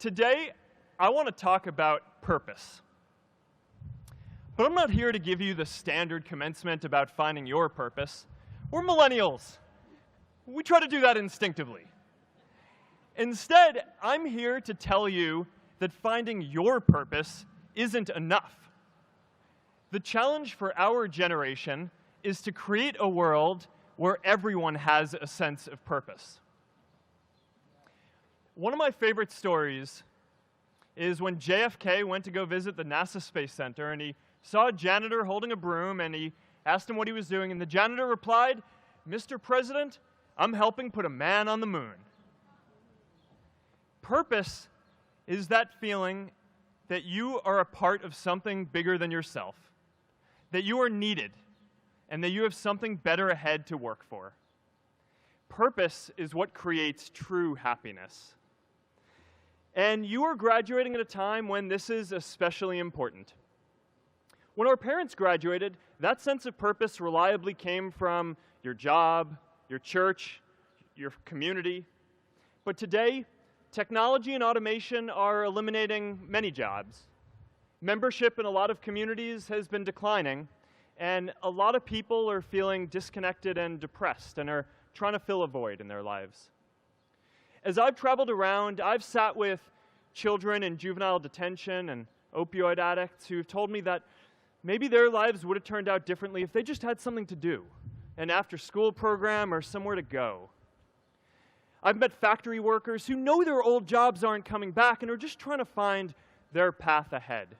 Today, I want to talk about purpose. But I'm not here to give you the standard commencement about finding your purpose. We're millennials. We try to do that instinctively. Instead, I'm here to tell you that finding your purpose isn't enough. The challenge for our generation is to create a world where everyone has a sense of purpose. One of my favorite stories is when JFK went to go visit the NASA Space Center, and he saw a janitor holding a broom, and he asked him what he was doing, and the janitor replied, "Mr. President, I'm helping put a man on the moon." Purpose is that feeling that you are a part of something bigger than yourself, that you are needed, and that you have something better ahead to work for. Purpose is what creates true happiness. And you are graduating at a time when this is especially important. When our parents graduated, that sense of purpose reliably came from your job, your church, your community. But today, technology and automation are eliminating many jobs. Membership in a lot of communities has been declining, and a lot of people are feeling disconnected and depressed and are trying to fill a void in their lives. As I've traveled around, I've sat with children in juvenile detention and opioid addicts who've told me that maybe their lives would have turned out differently if they just had something to do, an after-school program or somewhere to go. I've met factory workers who know their old jobs aren't coming back and are just trying to find their path ahead.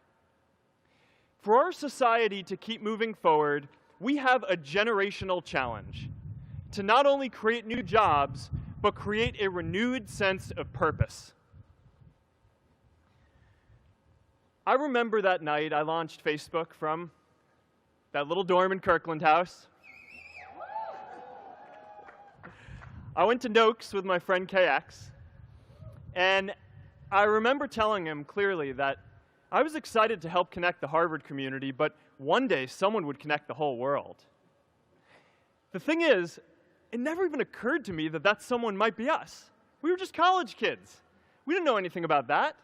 For our society to keep moving forward, we have a generational challenge to not only create new jobs, but create a renewed sense of purpose. I remember that night I launched Facebook from that little dorm in Kirkland House. I went to Noakes with my friend KX, and I remember telling him clearly that I was excited to help connect the Harvard community, but one day someone would connect the whole world. The thing is, it never even occurred to me that that someone might be us. We were just college kids. We didn't know anything about that.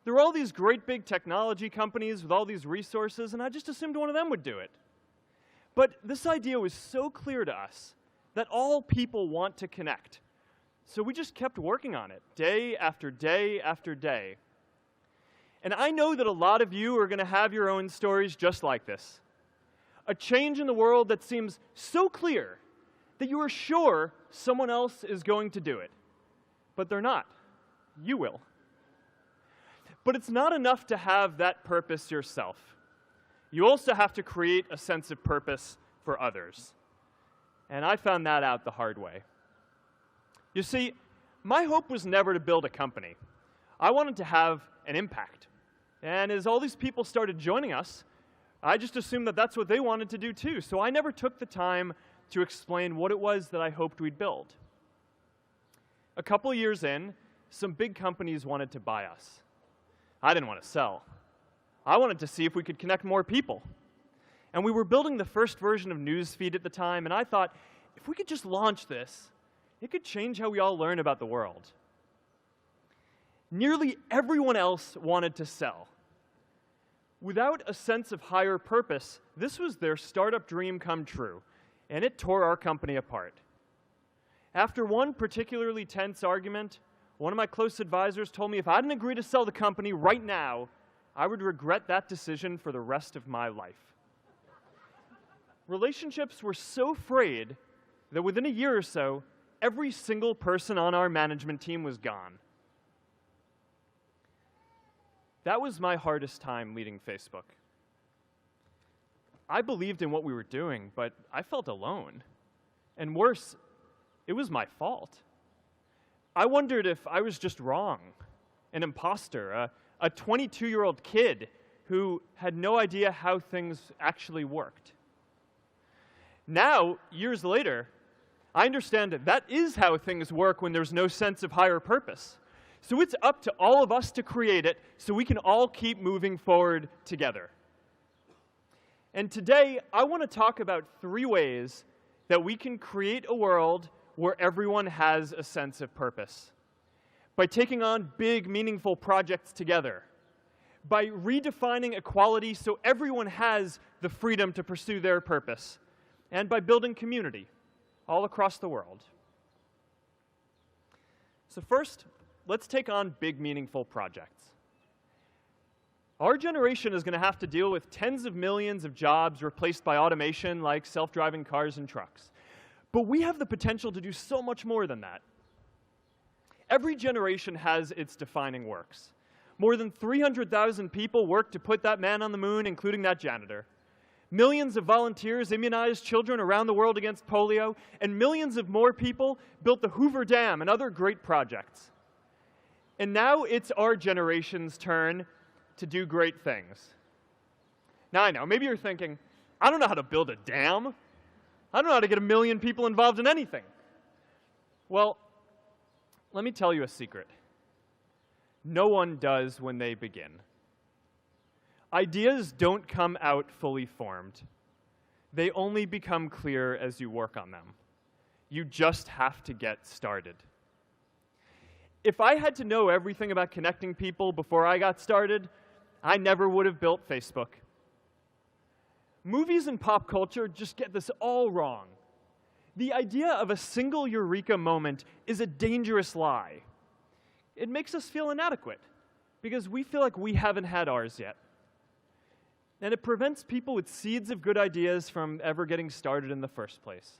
There were all these great big technology companies with all these resources, and I just assumed one of them would do it. But this idea was so clear to us that all people want to connect. So we just kept working on it, day after day after day. And I know that a lot of you are going to have your own stories just like this. A change in the world that seems so clear that you are sure someone else is going to do it. But they're not. You will. But it's not enough to have that purpose yourself. You also have to create a sense of purpose for others. And I found that out the hard way. You see, my hope was never to build a company. I wanted to have an impact. And as all these people started joining us, I just assumed that that's what they wanted to do too. So I never took the time to explain what it was that I hoped we'd build. A couple years in, some big companies wanted to buy us. I didn't want to sell. I wanted to see if we could connect more people. And we were building the first version of Newsfeed at the time, and I thought, if we could just launch this, it could change how we all learn about the world. Nearly everyone else wanted to sell. Without a sense of higher purpose, this was their startup dream come true, and it tore our company apart. After one particularly tense argument, one of my close advisors told me if I didn't agree to sell the company right now, I would regret that decision for the rest of my life. Relationships were so frayed that within a year or so, every single person on our management team was gone. That was my hardest time leading Facebook. I believed in what we were doing, but I felt alone. And worse, it was my fault. I wondered if I was just wrong, an imposter, a 22-year-old kid who had no idea how things actually worked. Now, years later, I understand that that is how things work when there's no sense of higher purpose. So it's up to all of us to create it so we can all keep moving forward together. And today, I want to talk about 3 ways that we can create a world where everyone has a sense of purpose. by taking on big, meaningful projects together, by redefining equality so everyone has the freedom to pursue their purpose, and by building community all across the world. So first, let's take on big, meaningful projects. Our generation is going to have to deal with tens of millions of jobs replaced by automation like self-driving cars and trucks. But we have the potential to do so much more than that. Every generation has its defining works. More than 300,000 people worked to put that man on the moon, including that janitor. Millions of volunteers immunized children around the world against polio, and millions of more people built the Hoover Dam and other great projects. And now it's our generation's turn to do great things. Now I know, maybe you're thinking, I don't know how to build a dam. I don't know how to get 1 million people involved in anything. Well, let me tell you a secret. No one does when they begin. Ideas don't come out fully formed. They only become clear as you work on them. You just have to get started. If I had to know everything about connecting people before I got started, I never would have built Facebook. Movies and pop culture just get this all wrong. The idea of a single eureka moment is a dangerous lie. It makes us feel inadequate because we feel like we haven't had ours yet. And it prevents people with seeds of good ideas from ever getting started in the first place.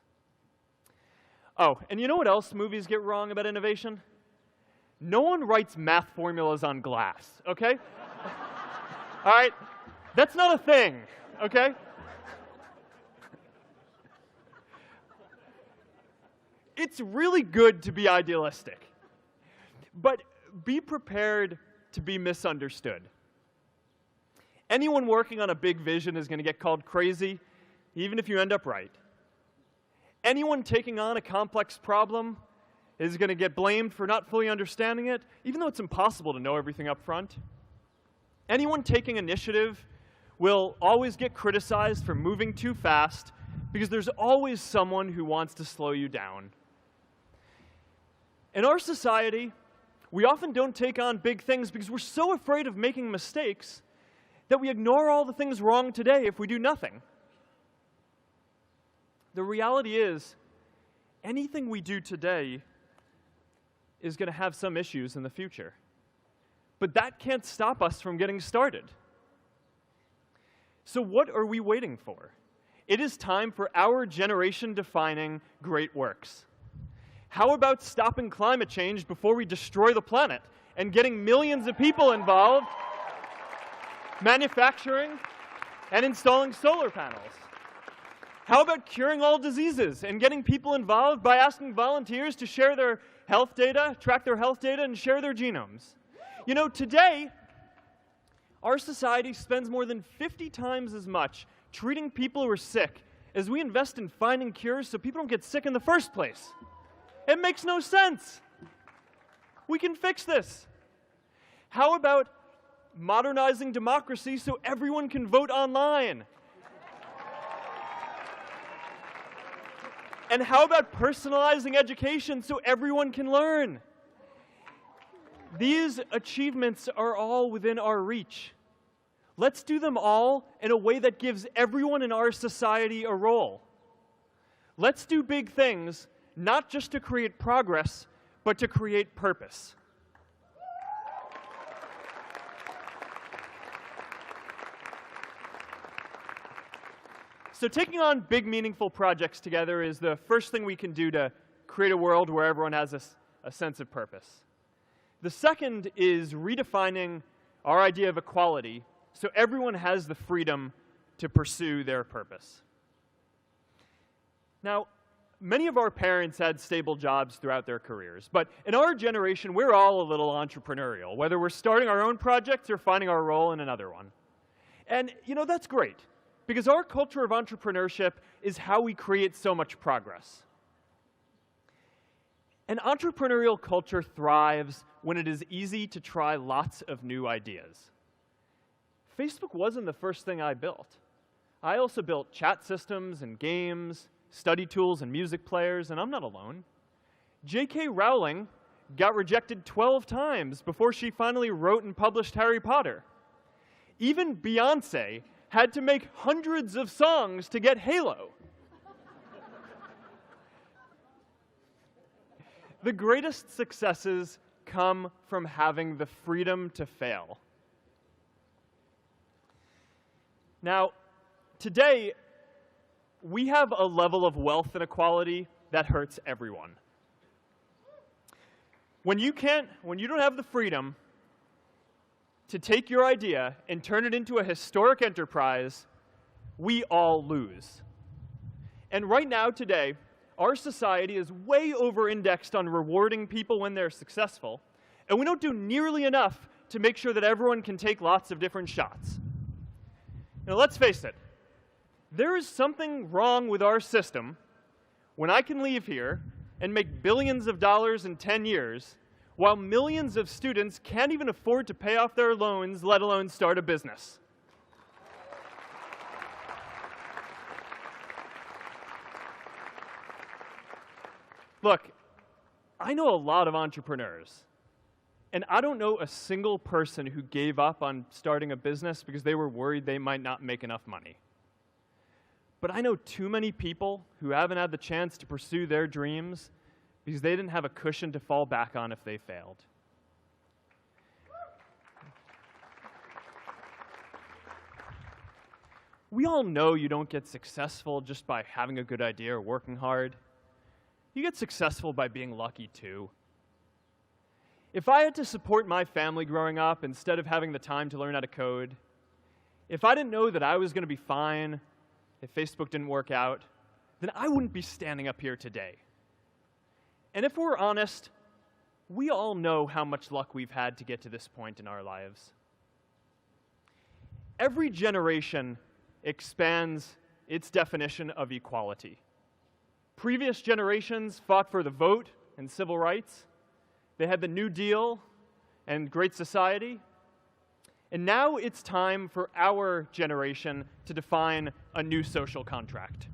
Oh, and you know what else movies get wrong about innovation? No one writes math formulas on glass, okay? All right? That's not a thing, okay? It's really good to be idealistic, but be prepared to be misunderstood. Anyone working on a big vision is going to get called crazy, even if you end up right. Anyone taking on a complex problem is going to get blamed for not fully understanding it, even though it's impossible to know everything up front. Anyone taking initiative will always get criticized for moving too fast because there's always someone who wants to slow you down. In our society, we often don't take on big things because we're so afraid of making mistakes that we ignore all the things wrong today if we do nothing. The reality is, anything we do today is going to have some issues in the future. But that can't stop us from getting started. So what are we waiting for? It is time for our generation-defining great works. How about stopping climate change before we destroy the planet and getting millions of people involved, manufacturing and installing solar panels? How about curing all diseases and getting people involved by asking volunteers to share their health data, track their health data, and share their genomes? You know, today, our society spends more than 50 times as much treating people who are sick as we invest in finding cures so people don't get sick in the first place. It makes no sense. We can fix this. How about modernizing democracy so everyone can vote online? And how about personalizing education so everyone can learn? These achievements are all within our reach. Let's do them all in a way that gives everyone in our society a role. Let's do big things, not just to create progress, but to create purpose. So taking on big, meaningful projects together is the first thing we can do to create a world where everyone has a sense of purpose. The second is redefining our idea of equality so everyone has the freedom to pursue their purpose. Now, many of our parents had stable jobs throughout their careers, but in our generation, we're all a little entrepreneurial, whether we're starting our own projects or finding our role in another one. And, you know, that's great, because our culture of entrepreneurship is how we create so much progress. An entrepreneurial culture thrives when it is easy to try lots of new ideas. Facebook wasn't the first thing I built. I also built chat systems and games, study tools and music players, and I'm not alone. J.K. Rowling got rejected 12 times before she finally wrote and published Harry Potter. Even Beyoncé had to make hundreds of songs to get Halo. The greatest successes come from having the freedom to fail. Now, today, we have a level of wealth inequality that hurts everyone. When you don't have the freedom to take your idea and turn it into a historic enterprise, we all lose. And right now, today, our society is way over-indexed on rewarding people when they're successful, and we don't do nearly enough to make sure that everyone can take lots of different shots. Now, let's face it. There is something wrong with our system when I can leave here and make billions of dollars in 10 years, while millions of students can't even afford to pay off their loans, let alone start a business. Look, I know a lot of entrepreneurs, and I don't know a single person who gave up on starting a business because they were worried they might not make enough money. But I know too many people who haven't had the chance to pursue their dreams because they didn't have a cushion to fall back on if they failed. We all know you don't get successful just by having a good idea or working hard. You get successful by being lucky, too. If I had to support my family growing up instead of having the time to learn how to code, if I didn't know that I was going to be fine if Facebook didn't work out, then I wouldn't be standing up here today. And if we're honest, we all know how much luck we've had to get to this point in our lives. Every generation expands its definition of equality. Previous generations fought for the vote and civil rights. They had the New Deal and Great Society. And now it's time for our generation to define a new social contract.